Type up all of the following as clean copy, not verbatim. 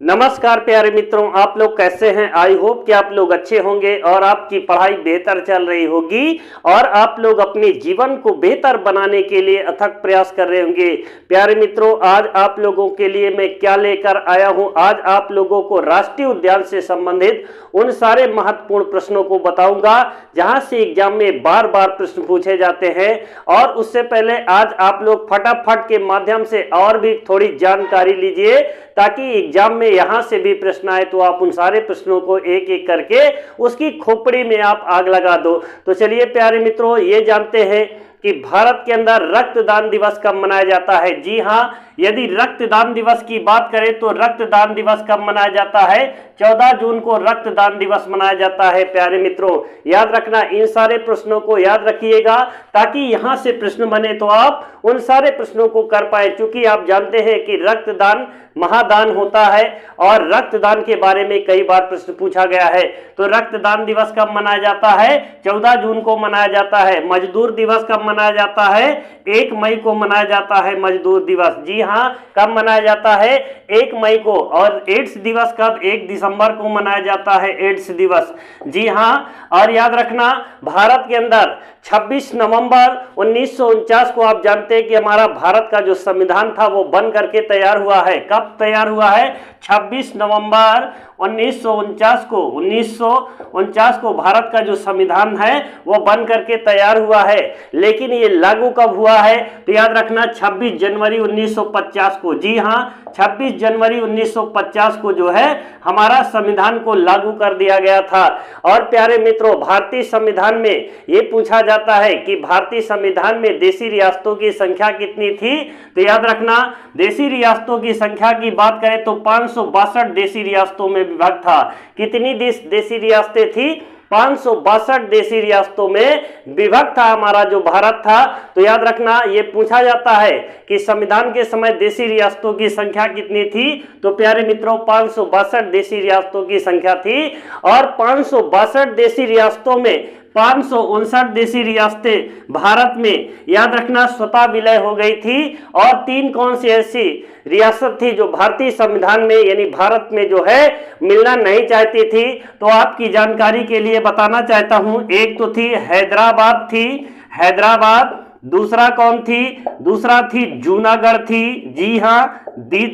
नमस्कार प्यारे मित्रों, आप लोग कैसे हैं। आई होप कि आप लोग अच्छे होंगे और आपकी पढ़ाई बेहतर चल रही होगी और आप लोग अपने जीवन को बेहतर बनाने के लिए अथक प्रयास कर रहे होंगे। प्यारे मित्रों, आज आप लोगों के लिए मैं क्या लेकर आया हूं। आज आप लोगों को राष्ट्रीय उद्यान से संबंधित उन सारे महत्वपूर्ण प्रश्नों को बताऊंगा जहां से एग्जाम में बार बार प्रश्न पूछे जाते हैं। और उससे पहले आज आप लोग फटाफट के माध्यम से और भी थोड़ी जानकारी लीजिए ताकि एग्जाम में यहां से भी प्रश्न आए तो आप उन सारे प्रश्नों को एक एक करके उसकी खोपड़ी में आप आग लगा दो। तो चलिए प्यारे मित्रों, ये जानते हैं कि भारत के अंदर रक्तदान दिवस कब मनाया जाता है। जी हां, यदि रक्तदान दिवस की बात करें तो रक्तदान दिवस कब मनाया जाता है। 14 जून को रक्तदान दिवस मनाया जाता है। प्यारे मित्रों, याद रखना, इन सारे प्रश्नों को याद रखिएगा ताकि यहां से प्रश्न बने तो आप उन सारे प्रश्नों को कर पाए। चूंकि आप जानते हैं कि रक्तदान महादान होता है और रक्तदान के बारे में कई बार प्रश्न पूछा गया है। तो रक्तदान दिवस कब मनाया जाता है। 14 जून को मनाया जाता है। मजदूर दिवस कब मनाया जाता है। 1 मई को मनाया जाता है मजदूर दिवस। जी हाँ, कब मनाया जाता है। 1 मई को। और एड्स दिवस कब। 1 दिसंबर को मनाया जाता है एड्स दिवस। जी हाँ, और याद रखना, भारत के अंदर 26 नवंबर 1949 को आप जानते हैं कि हमारा भारत का जो संविधान था वो बन करके तैयार हुआ है। कब तैयार हुआ है। 26 नवंबर 1949 को भारत का जो संविधान है वो बन करके तैयार हुआ है। लेकिन ये लागू कब हुआ है तो याद रखना, 26 जनवरी 1950 को। जी हाँ, 26 जनवरी 1950 को जो है हमारा संविधान को लागू कर दिया गया था। और प्यारे मित्रों, भारतीय संविधान में ये पूछा जाता है कि भारतीय संविधान में देशी रियासतों की संख्या कितनी थी। तो याद रखना, देशी रियासतों की संख्या की बात करें तो 562 देशी रियासतों में विभाग था। कितनी देशी रियासतें थी। 562 देशी रियासतों में विभक्त था हमारा जो भारत था। तो याद रखना, ये पूछा जाता है कि संविधान के समय देशी रियासतों की संख्या कितनी थी। तो प्यारे मित्रों, 562 देशी रियासतों की संख्या थी। और 562 देशी रियासतों में 559 देशी रियासतें भारत में याद रखना स्वतः विलय हो गई थी। और 3 कौन सी ऐसी रियासत थी जो भारतीय संविधान में यानी भारत में जो है मिलना नहीं चाहती थी। तो आपकी जानकारी के लिए बताना चाहता हूं, एक तो थी हैदराबाद थी, हैदराबाद। दूसरा कौन थी। दूसरा थी जूनागढ़ थी। जी हाँ,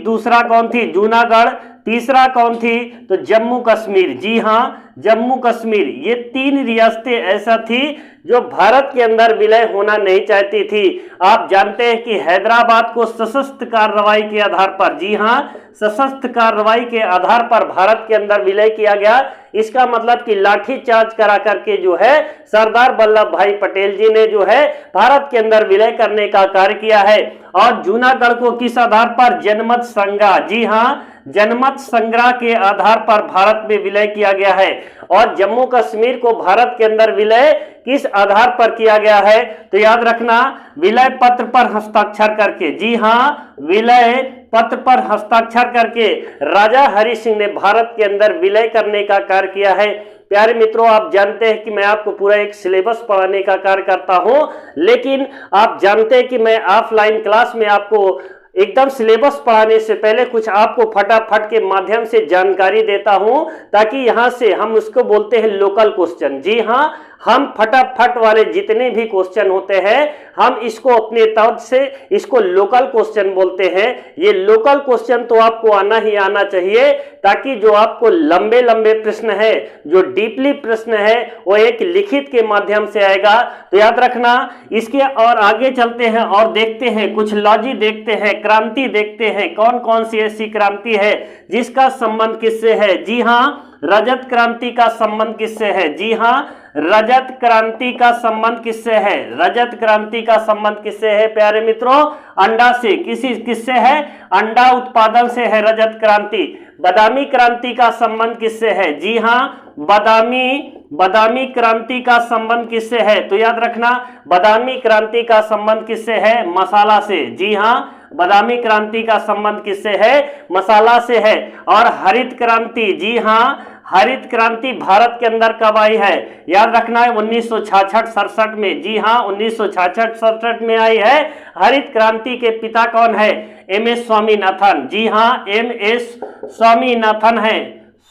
दूसरा कौन थी। जूनागढ़। तीसरा कौन थी तो जम्मू कश्मीर। जी हाँ, जम्मू कश्मीर। ये 3 रियासतें ऐसा थी जो भारत के अंदर विलय होना नहीं चाहती थी। आप जानते हैं कि हैदराबाद को सशस्त्र कार्रवाई के आधार पर, जी हाँ, सशस्त्र कार्रवाई के आधार पर भारत के अंदर विलय किया गया। इसका मतलब कि लाठीचार्ज करा करके जो है सरदार वल्लभ भाई पटेल जी ने जो है भारत के अंदर विलय करने का कार्य किया है। और जूनागढ़ को किस आधार पर। जनमत संग्रह। जी हाँ, जनमत संग्रह के आधार पर भारत में विलय किया गया है। और जम्मू कश्मीर को भारत के अंदर विलय किस आधार पर किया गया है तो याद रखना, विलय पत्र पर हस्ताक्षर करके। जी हाँ, विलय पत्र पर हस्ताक्षर करके राजा हरि सिंह ने भारत के अंदर विलय करने का कार्य किया है। प्यारे मित्रों, आप जानते हैं कि मैं आपको पूरा एक सिलेबस पढ़ाने का कार्य करता हूं, लेकिन आप जानते हैं कि मैं ऑफलाइन क्लास में आपको एकदम सिलेबस पढ़ाने से पहले कुछ आपको फटाफट के माध्यम से जानकारी देता हूं ताकि यहां से हम उसको बोलते हैं लोकल क्वेश्चन। जी हां, हम फटाफट वाले जितने भी क्वेश्चन होते हैं हम इसको अपने तौर से इसको लोकल क्वेश्चन बोलते हैं। ये लोकल क्वेश्चन तो आपको आना ही आना चाहिए ताकि जो आपको लंबे लंबे प्रश्न है, जो डीपली प्रश्न है, वो एक लिखित के माध्यम से आएगा। तो याद रखना, इसके और आगे चलते हैं और देखते हैं कुछ लॉजी देखते हैं, क्रांति देखते हैं। कौन कौन सी ऐसी क्रांति है जिसका संबंध किससे है। जी हाँ, रजत क्रांति का संबंध किससे है। जी हाँ, रजत क्रांति का संबंध किससे है। रजत क्रांति का संबंध किससे है प्यारे मित्रों। अंडा से। किससे है। अंडा उत्पादन से है रजत क्रांति। बादामी क्रांति का संबंध किससे है। जी हाँ, बादामी क्रांति का संबंध किससे है तो याद रखना, बादामी क्रांति का संबंध किससे है। मसाला से। जी हाँ, बादामी क्रांति का संबंध किससे है। मसाला से है। और हरित क्रांति। जी हाँ, हरित क्रांति भारत के अंदर कब आई है याद रखना है 1966-67 में। जी हाँ, 1966-67 में आई है। हरित क्रांति के पिता कौन है। MS स्वामीनाथन। जी हाँ, MS स्वामीनाथन है,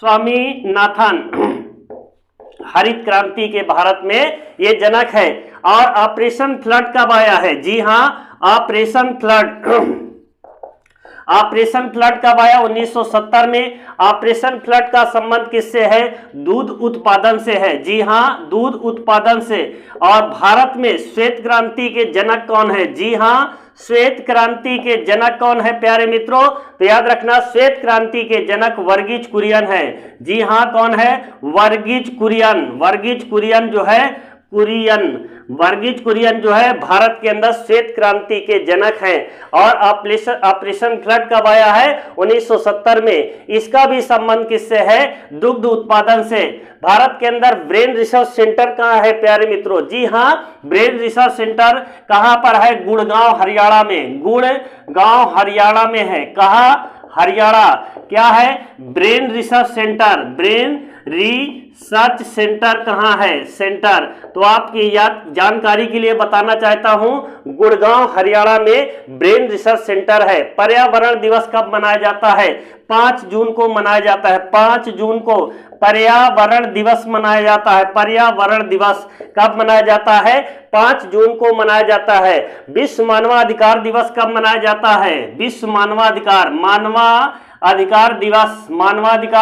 स्वामीनाथन हरित क्रांति के भारत में ये जनक है। और ऑपरेशन फ्लड कब आया है? जी हाँ, ऑपरेशन फ्लड कब आया? 1970 में। ऑपरेशन फ्लड का संबंध किससे है? दूध उत्पादन से है। जी हाँ, दूध उत्पादन से। और भारत में श्वेत क्रांति के जनक कौन है? जी हाँ, श्वेत क्रांति के जनक कौन है प्यारे मित्रों? तो याद रखना, श्वेत क्रांति के जनक वर्गीज कुरियन है। जी हाँ, कौन है? वर्गीज कुरियन। वर्गीज कुरियन जो है, वर्गीज कुरियन जो है भारत के अंदर श्वेत क्रांति के जनक हैं। और ऑपरेशन फ्लड कब आया है? 1970 में। इसका भी संबंध किससे है? दुग्ध उत्पादन से। भारत के अंदर ब्रेन रिसर्च सेंटर कहाँ है प्यारे मित्रों? जी हाँ, ब्रेन रिसर्च सेंटर कहाँ पर है? गुड़गांव हरियाणा में। गुड़गांव हरियाणा में है। कहाँ? हरियाणा। क्या है? Brain research centre. Brain research centre कहाँ है? सेंटर। तो आपकी याद जानकारी के लिए बताना चाहता हूं, गुड़गांव हरियाणा में ब्रेन रिसर्च सेंटर है। पर्यावरण दिवस कब मनाया जाता है? 5 जून को मनाया जाता है। 5 जून को पर्यावरण दिवस मनाया जाता है। पर्यावरण दिवस कब मनाया जाता है? 5 जून को मनाया जाता है। विश्व मानवाधिकार दिवस कब मनाया जाता है? विश्व मानवाधिकार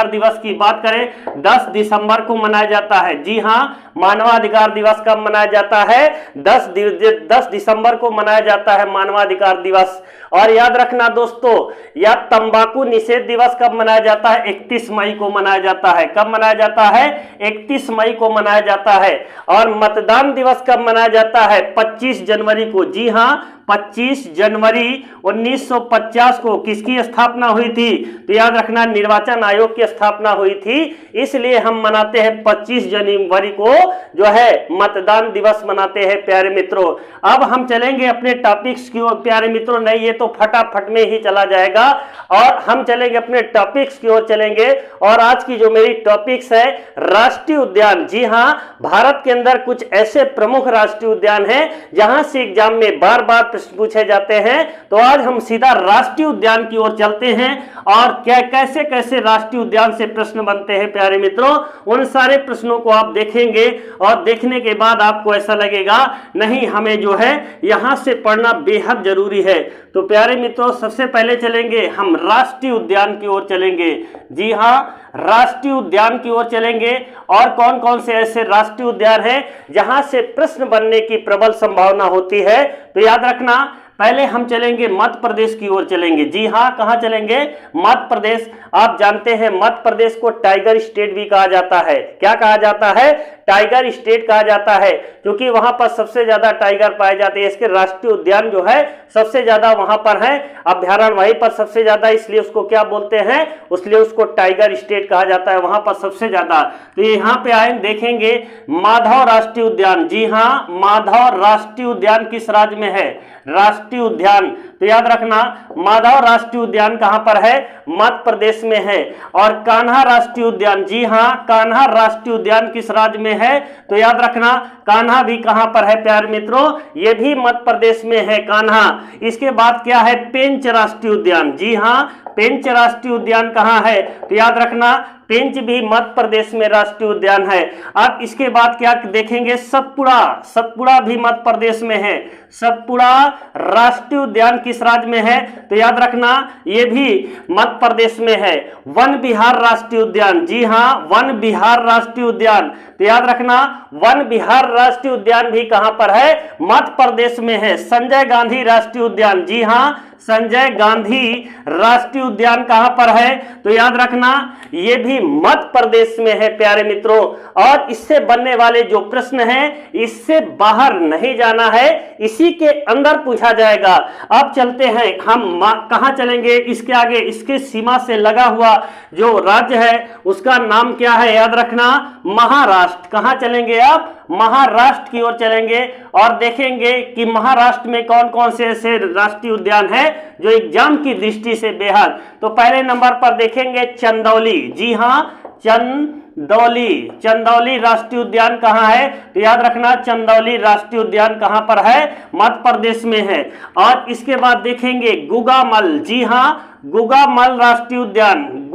दिवस की बात करें 10 दिसंबर को मनाया जाता है। जी हाँ, मानवाधिकार दिवस कब मनाया जाता है? 10 दिसंबर को मनाया जाता है मानवाधिकार दिवस। और याद रखना दोस्तों, यह तंबाकू निषेध दिवस कब मनाया जाता है? 31 मई को मनाया जाता है। कब मनाया जाता है? 31 मई को मनाया जाता है। और मतदान दिवस कब मनाया जाता है? 25 जनवरी को। जी हाँ, 25 जनवरी 1950 को किसकी स्थापना हुई थी? तो याद रखना, निर्वाचन आयोग की स्थापना हुई थी। इसलिए हम मनाते हैं 25 जनवरी को जो है मतदान दिवस मनाते हैं प्यारे मित्रों। अब हम चलेंगे अपने टॉपिक्स की ओर प्यारे मित्रों। नहीं, ये तो फटाफट में ही चला जाएगा। और हम चलेंगे अपने टॉपिक्स की ओर चलेंगे। और आज की जो मेरी टॉपिक्स है राष्ट्रीय उद्यान। जी हाँ, भारत के अंदर कुछ ऐसे प्रमुख राष्ट्रीय उद्यान हैं जहां से एग्जाम में बार बार प्रश्न पूछे जाते हैं। तो आज हम सीधा राष्ट्रीय उद्यान की ओर चलते हैं और क्या कैसे कैसे राष्ट्रीय उद्यान से प्रश्न बनते हैं प्यारे मित्रों, उन सारे प्रश्नों को आप देखेंगे। और देखने के बाद आपको ऐसा लगेगा नहीं, हमें जो है यहां से पढ़ना बेहद जरूरी है। तो प्यारे मित्रों, सबसे पहले चलेंगे हम राष्ट्रीय उद्यान की ओर चलेंगे। जी हाँ, राष्ट्रीय उद्यान की ओर चलेंगे। और कौन कौन से ऐसे राष्ट्रीय उद्यान हैं जहां से प्रश्न बनने की प्रबल संभावना होती है? तो याद रखना, पहले हम चलेंगे मध्य प्रदेश की ओर चलेंगे। जी हाँ, कहां चलेंगे? मध्य प्रदेश। आप जानते हैं मध्य प्रदेश को टाइगर स्टेट भी कहा जाता है। क्या कहा जाता है? टाइगर स्टेट कहा जाता है, क्योंकि वहां पर सबसे ज्यादा टाइगर पाए जाते हैं। इसके राष्ट्रीय उद्यान जो है सबसे ज्यादा वहां पर है, अभ्यारण्य वहीं पर सबसे ज्यादा, इसलिए उसको क्या बोलते हैं? इसलिए उसको टाइगर स्टेट कहा जाता है, वहां पर सबसे ज्यादा। तो यहाँ पे आए देखेंगे माधव राष्ट्रीय उद्यान। जी हाँ, माधव राष्ट्रीय उद्यान किस राज्य में है? राष्ट्रीय उद्यान। तो याद रखना, माधव राष्ट्रीय उद्यान कहां पर है? मध्य प्रदेश में है। और कान्हा राष्ट्रीय उद्यान। जी हां, कान्हा राष्ट्रीय उद्यान किस राज्य में है? तो याद रखना, कान्हा भी कहां पर है प्यारे मित्रों? ये भी मध्य प्रदेश में है कान्हा। इसके बाद क्या है? पेंच राष्ट्रीय उद्यान। जी हां, पेंच राष्ट्रीय उद्यान कहां है? तो याद रखना, पेंच भी मध्य प्रदेश में राष्ट्रीय उद्यान है। अब इसके बाद क्या देखेंगे? सतपुड़ा। सतपुड़ा भी मध्य प्रदेश में है। सतपुड़ा राष्ट्रीय उद्यान किस राज्य में है? तो याद रखना, ये भी मध्य प्रदेश में है। वन विहार राष्ट्रीय उद्यान। जी हाँ, वन विहार राष्ट्रीय उद्यान। तो याद रखना, वन विहार राष्ट्रीय उद्यान भी कहां पर है? मध्य प्रदेश में है। संजय गांधी राष्ट्रीय उद्यान। जी हाँ, संजय गांधी राष्ट्रीय उद्यान कहां पर है? तो याद रखना, ये भी मध्य प्रदेश में है प्यारे मित्रों। और इससे बनने वाले जो प्रश्न हैं, इससे बाहर नहीं जाना है, इसी के अंदर पूछा जाएगा। अब चलते हैं हम कहां चलेंगे? इसके आगे, इसके सीमा से लगा हुआ जो राज्य है उसका नाम क्या है? याद रखना, महाराष्ट्र। कहां चलेंगे आप? महाराष्ट्र की ओर चलेंगे और देखेंगे कि महाराष्ट्र में कौन कौन से ऐसे राष्ट्रीय उद्यान है जो एग्जाम की दृष्टि से बेहद। तो पहले नंबर पर देखेंगे चंदौली। जी हां, चंदौली चंदौली राष्ट्रीय उद्यान कहाँ है? तो याद रखना चंदौली राष्ट्रीय उद्यान कहाँ पर है? मध्य प्रदेश में है। और इसके बाद देखेंगे गुगामल, जी हाँ गुगामल राष्ट्रीय उद्यान,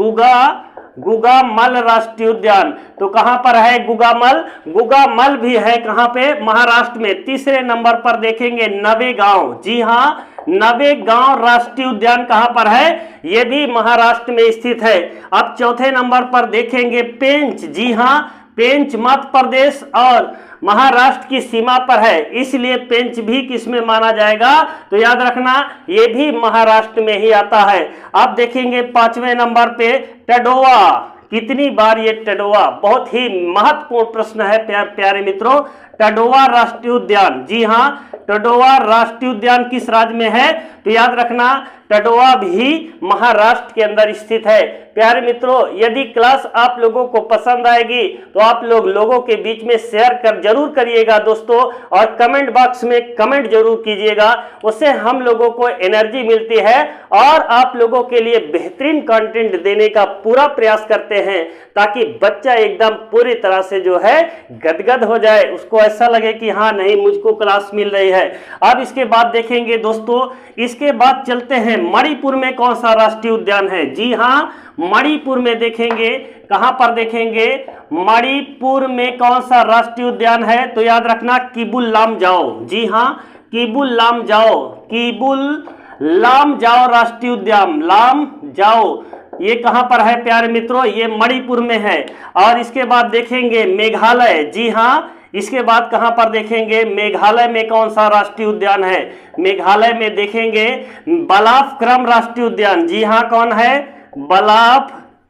गुगामल राष्ट्रीय उद्यान तो कहां पर है गुगामल भी है कहां पे? महाराष्ट्र में। तीसरे नंबर पर देखेंगे नवेगांव, जी हाँ नवेगांव राष्ट्रीय उद्यान कहां पर है? यह भी महाराष्ट्र में स्थित है। अब चौथे नंबर पर देखेंगे पेंच, जी हाँ पेंच मध्य प्रदेश और महाराष्ट्र की सीमा पर है, इसलिए पेंच भी किसमें माना जाएगा? तो याद रखना ये भी महाराष्ट्र में ही आता है। अब देखेंगे पांचवें नंबर पे टडोवा, कितनी बार ये टडोवा, बहुत ही महत्वपूर्ण प्रश्न है प्यारे मित्रों। टडोवा राष्ट्रीय उद्यान, जी हाँ टडोवा राष्ट्रीय उद्यान किस राज्य में है? तो याद रखना टडोवा भी महाराष्ट्र के अंदर स्थित है। प्यारे मित्रों यदि क्लास आप लोगों को पसंद आएगी तो आप लोगों के बीच में शेयर जरूर करिएगा दोस्तों, और कमेंट बॉक्स में कमेंट जरूर कीजिएगा, उससे हम लोगों को एनर्जी मिलती है और आप लोगों के लिए बेहतरीन कंटेंट देने का पूरा प्रयास करते हैं, ताकि बच्चा एकदम पूरी तरह से जो है गदगद हो जाए, उसको ऐसा लगे कि हाँ नहीं मुझको क्लास मिल रही है। अब इसके बाद देखेंगे दोस्तों, इसके बाद चलते हैं मणिपुर में कौन सा राष्ट्रीय उद्यान है? जी हाँ मणिपुर में देखेंगे, कहां पर देखेंगे? मणिपुर में कौन सा राष्ट्रीय उद्यान है? तो याद रखना किबुल लामजाओ, जी हाँ किबुल लामजाओ राष्ट्रीय उद्यान, लामजाओ ये कहां पर है प्यारे मित्रों? ये मणिपुर में है। और इसके बाद देखेंगे मेघालय, जी हाँ इसके बाद कहां पर देखेंगे? मेघालय में कौन सा राष्ट्रीय उद्यान है? मेघालय में देखेंगे बलाफक्रम राष्ट्रीय उद्यान, जी हाँ कौन है?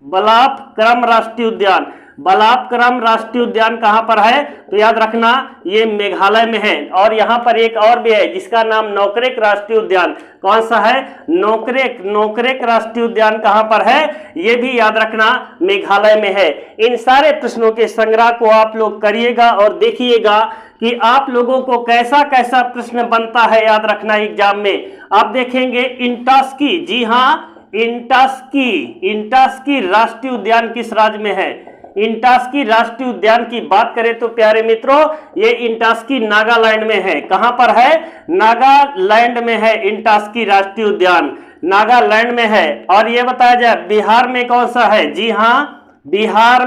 बलाफक्रम राष्ट्रीय उद्यान। बलाफक्रम राष्ट्रीय उद्यान कहां पर है? तो याद रखना ये मेघालय में है। और यहां पर एक और भी है जिसका नाम नोकरेक राष्ट्रीय उद्यान, कौन सा है? नोकरेक राष्ट्रीय उद्यान कहां पर है? ये भी याद रखना मेघालय में है। इन सारे प्रश्नों के संग्रह को आप लोग करिएगा और देखिएगा कि आप लोगों को कैसा कैसा प्रश्न बनता है, याद रखना एग्जाम में। आप देखेंगे इंटास्की, जी हाँ इंटास्की राष्ट्रीय उद्यान किस राज्य में है? इंटास्की राष्ट्रीय उद्यान की बात करें तो प्यारे मित्रों ये इंटास्की नागालैंड में है। कहां पर है? नागालैंड में है इंटास्की राष्ट्रीय उद्यान, नागालैंड में है। और ये बताया जाए बिहार में कौन सा है? जी हाँ बिहार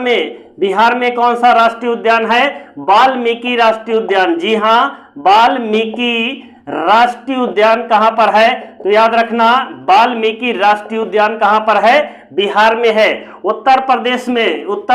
में कौन सा राष्ट्रीय उद्यान है? वाल्मीकि राष्ट्रीय उद्यान, जी हाँ वाल्मीकि राष्ट्रीय उद्यान कहां पर है? तो याद रखना वाल्मीकि राष्ट्रीय उद्यान कहां पर है? बिहार में है। उत्तर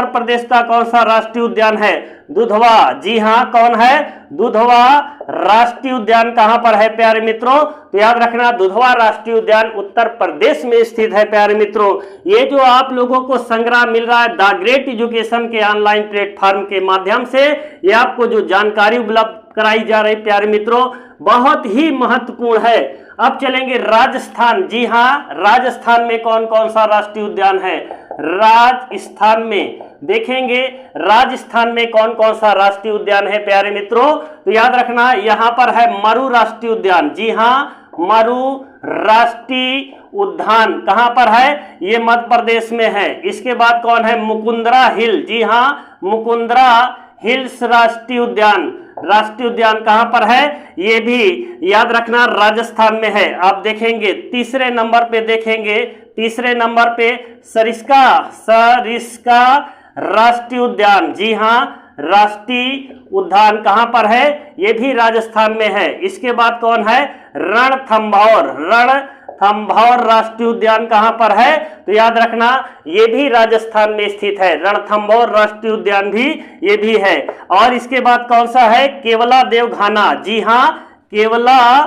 प्रदेश का कौन सा राष्ट्रीय उद्यान है? दुधवा, जी हाँ कौन है? दुधवा राष्ट्रीय उद्यान कहां पर है प्यारे मित्रों? तो याद रखना दुधवा राष्ट्रीय उद्यान उत्तर प्रदेश में स्थित है प्यारे मित्रों। ये जो आप लोगों को संग्रह मिल रहा है द ग्रेट एजुकेशन के ऑनलाइन प्लेटफॉर्म के माध्यम से, ये आपको जो जानकारी उपलब्ध कराई जा रही प्यारे मित्रों बहुत ही महत्वपूर्ण है। अब चलेंगे राजस्थान, जी हाँ राजस्थान में कौन कौन सा राष्ट्रीय उद्यान है? राजस्थान में देखेंगे राजस्थान में कौन कौन सा राष्ट्रीय उद्यान है प्यारे मित्रों? तो याद रखना यहाँ पर है मरु राष्ट्रीय उद्यान, जी हाँ मरु राष्ट्रीय उद्यान कहां पर है? ये मध्य प्रदेश में है। इसके बाद कौन है? मुकुंदरा हिल, जी हाँ मुकुंदरा हिल्स राष्ट्रीय उद्यान कहां पर है? ये भी याद रखना राजस्थान में है। आप देखेंगे तीसरे नंबर पे सरिस्का राष्ट्रीय उद्यान, जी हाँ राष्ट्रीय उद्यान कहां पर है? ये भी राजस्थान में है। इसके बाद कौन है? रणथंभौर राष्ट्रीय उद्यान कहां पर है? तो याद रखना ये भी राजस्थान में स्थित है। रणथंभौर राष्ट्रीय उद्यान भी ये भी है। और इसके बाद कौन सा है? केवला देवघाना, जी हाँ केवला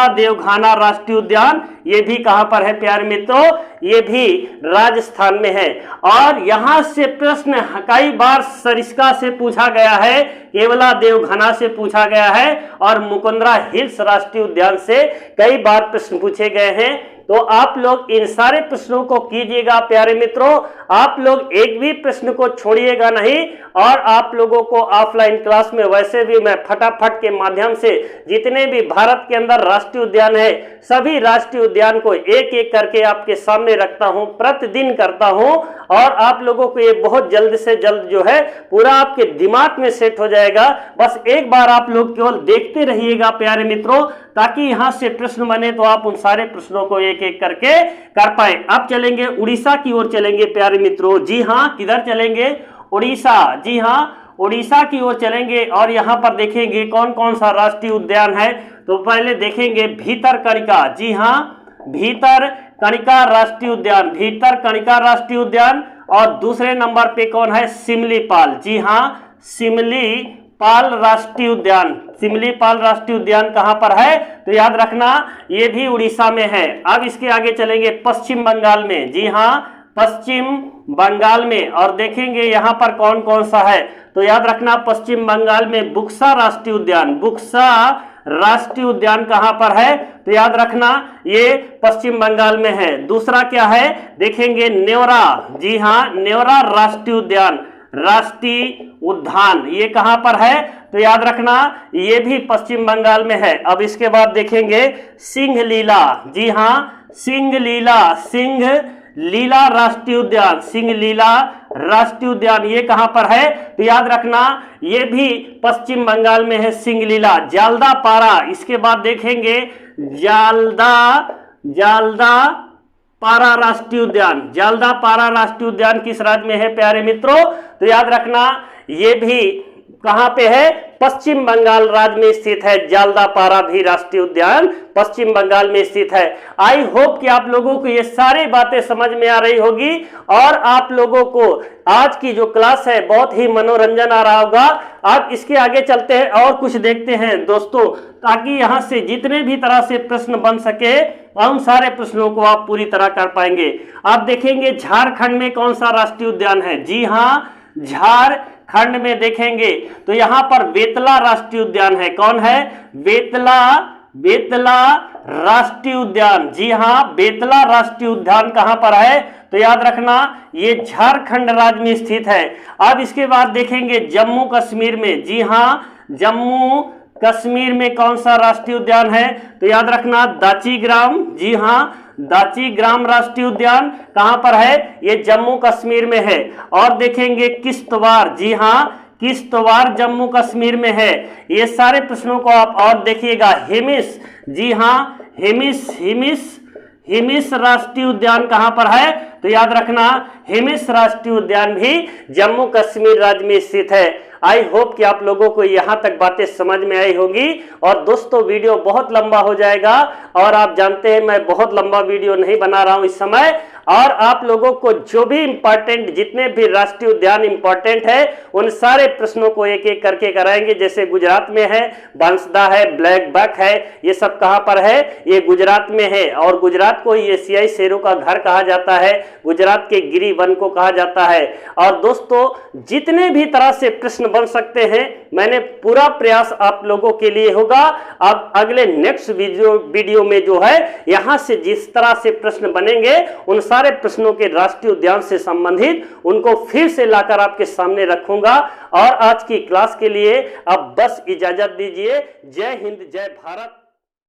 देवघाना राष्ट्रीय उद्यान ये भी कहां पर है प्यारे मित्रों? ये भी राजस्थान में है। और यहां से प्रश्न कई बार सरिस्का से पूछा गया है, केवला देवघाना से पूछा गया है और मुकुंदरा हिल्स राष्ट्रीय उद्यान से कई बार प्रश्न पूछे गए हैं। तो आप लोग इन सारे प्रश्नों को कीजिएगा प्यारे मित्रों। आप लोग एक भी प्रश्न को छोड़िएगा नहीं। और आप लोगों को ऑफलाइन क्लास में वैसे भी मैं फटाफट के माध्यम से जितने भी भारत के अंदर राष्ट्रीय उद्यान है सभी राष्ट्रीय उद्यान को एक एक करके आपके सामने रखता हूं, प्रतिदिन करता हूं। और आप लोगों को ये बहुत जल्द से जल्द जो है पूरा आपके दिमाग में सेट हो जाएगा। बस एक बार आप लोग केवल देखते रहिएगा प्यारे मित्रों, ताकि यहां से प्रश्न बने तो आप उन सारे प्रश्नों को एक एक करके कर पाए। अब चलेंगे उड़ीसा की ओर चलेंगे प्यारे मित्रों। जी हाँ, किधर चलेंगे? उड़ीसा। जी हाँ, उड़ीसा की ओर चलेंगे और यहां पर देखेंगे कौन कौन सा राष्ट्रीय उद्यान है। तो पहले देखेंगे भीतरकनिका। जी हाँ, भीतरकनिका राष्ट्रीय उद्यान, भीतरकनिका राष्ट्रीय उद्यान। और दूसरे नंबर पे कौन है? सिमलीपाल। जी हाँ, सिमलीपाल राष्ट्रीय उद्यान। सिमलीपाल राष्ट्रीय उद्यान कहां पर है? तो याद रखना ये भी उड़ीसा में है। अब इसके आगे चलेंगे पश्चिम बंगाल में। जी हाँ, पश्चिम बंगाल में। और देखेंगे यहां पर कौन कौन सा है। तो याद रखना पश्चिम बंगाल में बुक्सा राष्ट्रीय उद्यान, बुक्सा राष्ट्रीय उद्यान कहां पर है? तो याद रखना ये पश्चिम बंगाल में है। दूसरा क्या है? देखेंगे नेवरा। जी हाँ, नेवरा राष्ट्रीय उद्यान, राष्ट्रीय उद्यान ये कहां पर है? तो याद रखना ये भी पश्चिम बंगाल में है। अब इसके बाद देखेंगे सिंहलीला। जी हाँ, सिंहलीला, सिंहलीला राष्ट्रीय उद्यान, सिंहलीला राष्ट्रीय उद्यान ये कहां पर है? तो याद रखना ये भी पश्चिम बंगाल में है सिंहलीला। जालदापारा, इसके बाद देखेंगे जालदापारा राष्ट्रीय उद्यान। जालदापारा राष्ट्रीय उद्यान किस राज्य में है प्यारे मित्रों? तो याद रखना ये भी कहां पे है? पश्चिम बंगाल राज्य में स्थित है। जालदापारा भी राष्ट्रीय उद्यान पश्चिम बंगाल में स्थित है। आई होप कि आप लोगों को ये सारी बातें समझ में आ रही होगी और आप लोगों को आज की जो क्लास है बहुत ही मनोरंजन आ रहा होगा। अब इसके आगे चलते हैं और कुछ देखते हैं दोस्तों, ताकि यहां से जितने भी तरह से प्रश्न बन सके उन सारे प्रश्नों को आप पूरी तरह कर पाएंगे। आप देखेंगे झारखंड में कौन सा राष्ट्रीय उद्यान है? जी हाँ, झारखंड में देखेंगे तो यहां पर बेतला राष्ट्रीय उद्यान है। कौन है? बेतला राष्ट्रीय उद्यान। जी हाँ, बेतला राष्ट्रीय उद्यान कहां पर है? तो याद रखना ये झारखंड राज्य में स्थित है। अब इसके बाद देखेंगे जम्मू कश्मीर में। जी हाँ, जम्मू कश्मीर में कौन सा राष्ट्रीय उद्यान है? तो याद रखना दाचीग्राम। जी हाँ, दाचीग्राम राष्ट्रीय उद्यान कहां पर है? ये जम्मू कश्मीर में है। और देखेंगे किश्तवाड़। जी हाँ, किश्तवाड़ जम्मू कश्मीर में है। ये सारे प्रश्नों को आप और देखिएगा। हिमिस। जी हाँ, हिमिस राष्ट्रीय उद्यान कहां पर है? तो याद रखना हिमिस राष्ट्रीय उद्यान भी जम्मू कश्मीर राज्य में स्थित है। आई होप कि आप लोगों को यहां तक बातें समझ में आई होगी। और दोस्तों वीडियो बहुत लंबा हो जाएगा और आप जानते हैं मैं बहुत लंबा वीडियो नहीं बना रहा हूं इस समय। और आप लोगों को जो भी इंपॉर्टेंट जितने भी राष्ट्रीय उद्यान इंपॉर्टेंट है उन सारे प्रश्नों को एक एक करके कराएंगे। जैसे गुजरात में है बंसदा है, ब्लैक बक है, ये सब कहां पर है? ये गुजरात में है। और गुजरात को एशियाई शेरों का घर कहा जाता है, गुजरात के गिरी वन को कहा जाता है। और दोस्तों जितने भी तरह से प्रश्न बन सकते हैं मैंने पूरा प्रयास आप लोगों के लिए होगा। अब अगले नेक्स्ट वीडियो में जो है यहां से जिस तरह से प्रश्न बनेंगे उन सारे प्रश्नों के राष्ट्रीय उद्यान से संबंधित उनको फिर से लाकर आपके सामने रखूंगा। और आज की क्लास के लिए अब बस इजाजत दीजिए। जय हिंद, जय भारत।